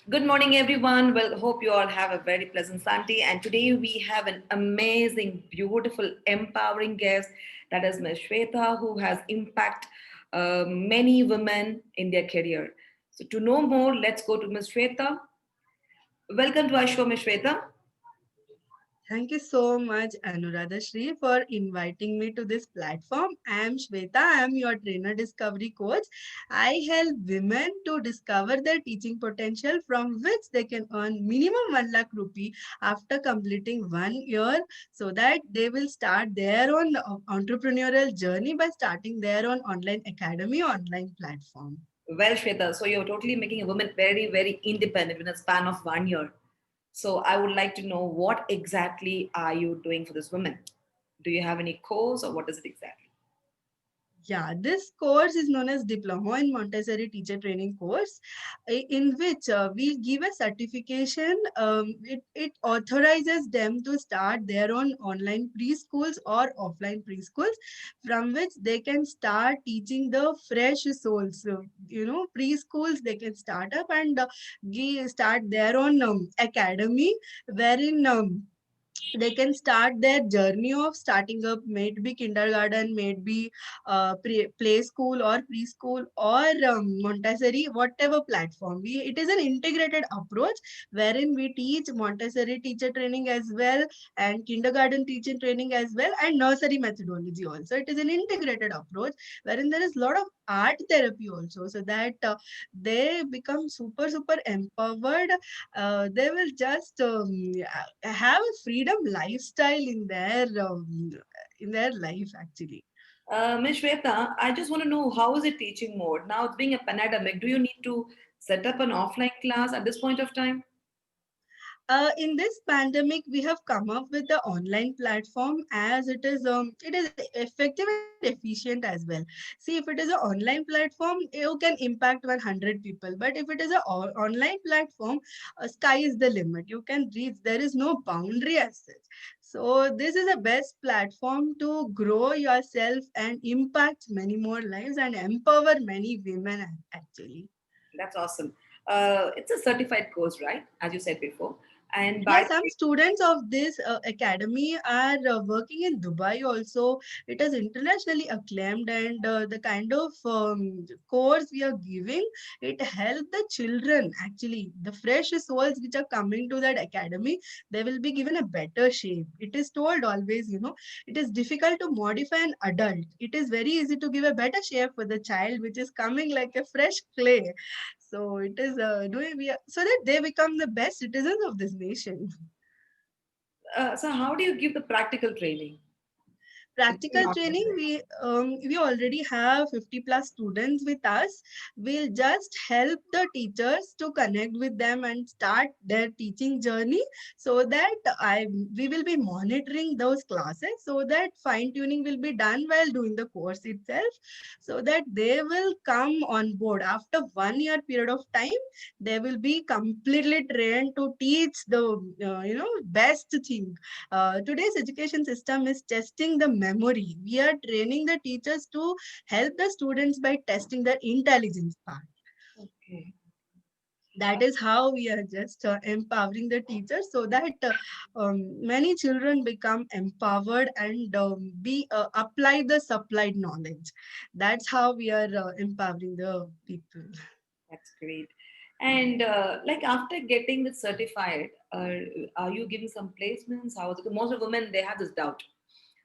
Good morning, everyone. Well, hope you all have a very pleasant Sunday. And today we have an amazing, beautiful, empowering guest that is Ms. Shweta, who has impacted many women in their career. So, to know more, let's go to Ms. Shweta. Welcome to our show, Ms. Shweta. Thank you so much, Anuradha Shri, for inviting me to this platform. I am Shweta. I am your trainer discovery coach. I help women to discover their teaching potential from which they can earn minimum 1 lakh rupee after completing 1 year so that they will start their own entrepreneurial journey by starting their own online academy, online platform. Well, Shweta, so you're totally making a woman very, very independent in a span of 1 year. So, I would like to know what exactly are you doing for this woman? Do you have any course or what is it exactly? Yeah, this course is known as Diploma in Montessori Teacher Training course, in which we give a certification. It authorizes them to start their own online preschools or offline preschools, from which they can start teaching the fresh souls. So, preschools they can start up and start their own academy, wherein they can start their journey of starting up, may it be kindergarten, may it be play school or preschool or Montessori, whatever platform. It is an integrated approach wherein we teach Montessori teacher training as well, and kindergarten teaching training as well, and nursery methodology also. It is an integrated approach wherein there is a lot of art therapy also, so that they become super empowered. They will just have a freedom lifestyle in their life actually. Ms. Shweta, I just want to know how is it teaching mode? Now it's being a pandemic. Do you need to set up an offline class at this point of time? In this pandemic, we have come up with the online platform, as it is effective and efficient as well. See, if it is an online platform, you can impact 100 people, but if it is an online platform, sky is the limit. You can reach. There is no boundary as such. So this is the best platform to grow yourself and impact many more lives and empower many women actually. That's awesome. It's a certified course, right? As you said before. And Yeah, by some students of this academy are working in Dubai also. It is internationally acclaimed, and the kind of course we are giving, it helps the children actually. The fresh souls which are coming to that academy, they will be given a better shape. It is told always, it is difficult to modify an adult. It is very easy to give a better shape for the child, which is coming like a fresh clay. So it is doing so that they become the best citizens of this nation. so, how do you give the practical training? Practical training, we already have 50 plus students with us. We'll just help the teachers to connect with them and start their teaching journey, so that I we will be monitoring those classes, so that fine tuning will be done while doing the course itself, so that they will come on board after 1 year period of time. They will be completely trained to teach the best thing. Today's education system is testing the memory. We are training the teachers to help the students by testing their intelligence part. Okay. That is how we are just empowering the teachers, so that many children become empowered and be apply the supplied knowledge. That's how we are empowering the people. That's great. And like after getting the certified, are you giving some placements? How is it? Most of the women they have this doubt.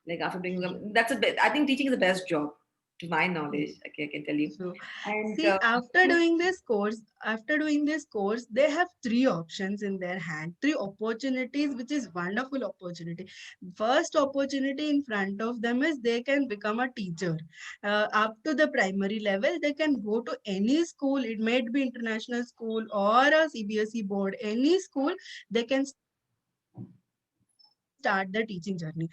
Like after doing that's a bit. I think teaching is the best job, to my knowledge. Okay, I can tell you. So, And see, after doing this course, they have three options in their hand, three opportunities, which is wonderful opportunity. First opportunity in front of them is they can become a teacher. Up to the primary level, they can go to any school. It may be international school or a CBSE board, any school. They can start the teaching journey.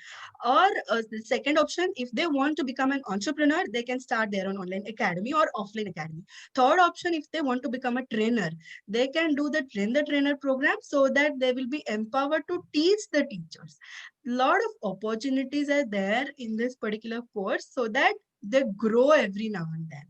Or the second option, if they want to become an entrepreneur, they can start their own online academy or offline academy. Third option, if they want to become a trainer, they can do the trainer program, so that they will be empowered to teach the teachers. Lot of opportunities are there in this particular course, so that they grow every now and then.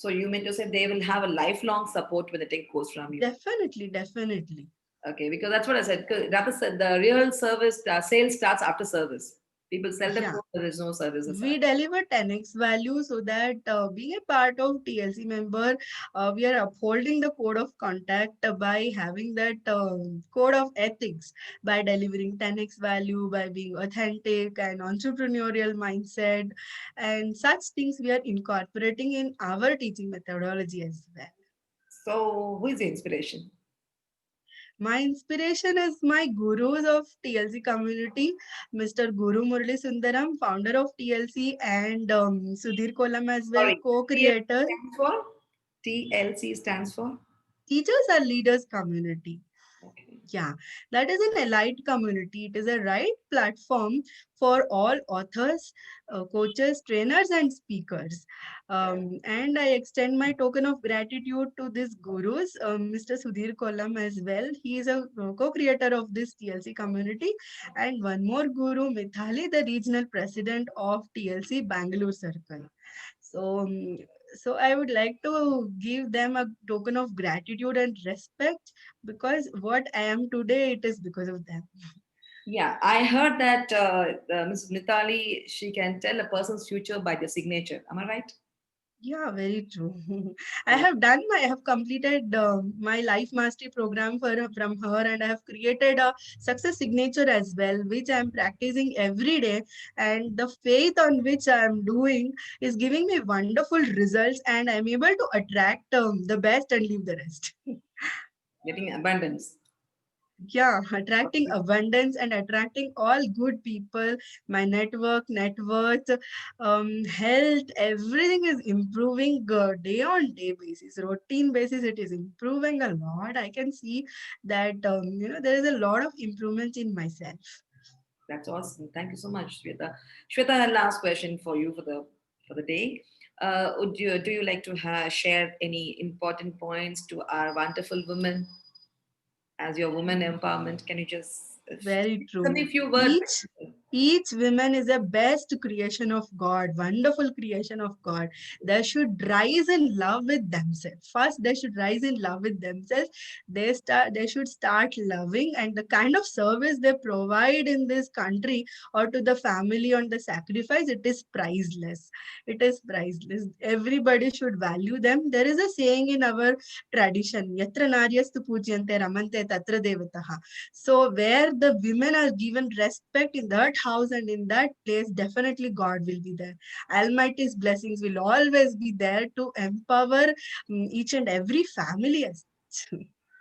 So you mean to say they will have a lifelong support when they take course from you? Definitely, definitely. Okay, because that's what I said. 'Cause Rather said the real service sales starts after service. People sell the Yeah. course, there is no service as We such. deliver 10x value so that being a part of TLC member, we are upholding the code of contact by having that code of ethics, by delivering 10x value, by being authentic and entrepreneurial mindset, and such things we are incorporating in our teaching methodology as well. So who is the inspiration? My inspiration is my gurus of TLC community, Mr. Guru Murali Sundaram, founder of TLC, and Sudhir Kolam as well, Sorry, co-creator. TLC stands for? TLC stands for? Teachers are leaders community. Okay. Yeah, that is an allied community. It is a right platform for all authors, coaches, trainers, and speakers. And I extend my token of gratitude to these gurus, Mr. Sudhir Kollam as well. He is a co-creator of this TLC community. And one more guru, Mithali, the regional president of TLC Bangalore Circle. So, so I would like to give them a token of gratitude and respect because what I am today, it is because of them. Yeah, I heard that Mrs. Nitali, she can tell a person's future by their signature. Am I right? Yeah, very true. Oh, I have completed my life mastery program from her, and I have created a success signature as well, which I am practicing every day. And the faith on which I am doing is giving me wonderful results, and I'm able to attract the best and leave the rest. getting abundance. Yeah, attracting abundance and attracting all good people. My network, net worth, health, everything is improving day on day basis, routine basis. It is improving a lot. I can see that there is a lot of improvement in myself. That's awesome. Thank you so much, Shweta. Shweta, last question for you for the day. Do you like to share any important points to our wonderful women as your woman empowerment? Can you just Very something true. few words? Each woman is a best creation of God, wonderful creation of God. They should rise in love with themselves. First, they should rise in love with themselves. They should start loving, and the kind of service they provide in this country or to the family on the sacrifice, it is priceless. It is priceless. Everybody should value them. There is a saying in our tradition, Yatra naryastu pujyante ramante tatra devataha. So where the women are given respect in that house and in that place, definitely God will be there. Almighty's blessings will always be there to empower each and every family.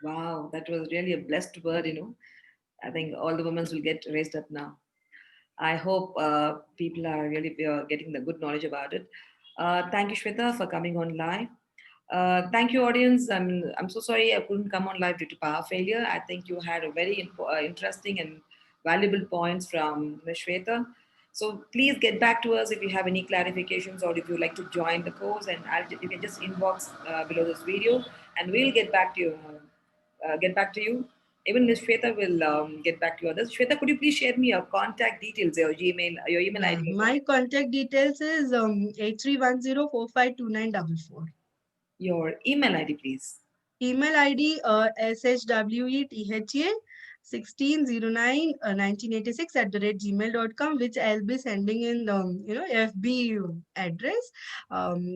Wow, that was really a blessed word. I think all the women will get raised up now. I hope people are really getting the good knowledge about it. Thank you, Shweta, for coming on live. Thank you, audience. I'm so sorry I couldn't come on live due to power failure. I think you had a very interesting and valuable points from Ms. Shweta. So please get back to us if you have any clarifications or if you'd like to join the course, and you can just inbox below this video, and we'll get back to you. Get back to you. Even Ms. Shweta will get back to you others. Shweta, could you please share me your contact details, your email Yeah, ID as well? my contact details is 8310452944. Your email ID, please. Email ID shwetha 1609 1986 @gmail.com, which I'll be sending in FB address.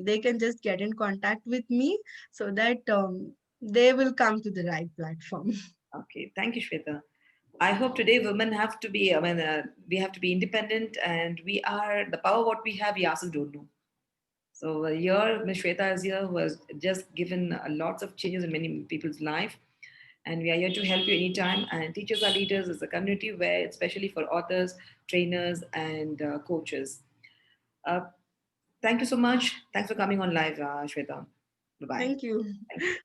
They can just get in contact with me so that they will come to the right platform. Okay, thank you, Shweta. I hope today women have to be, we have to be independent, and we are the power what we have, we ourselves don't know. So here, Ms. Shweta is here, who has just given lots of changes in many people's life. And we are here to help you anytime. And Teachers Are Leaders is a community where, especially for authors, trainers, and coaches. Uh, Thank you so much. Thanks for coming on live, Shweta. Bye bye. Thank you. Thank you.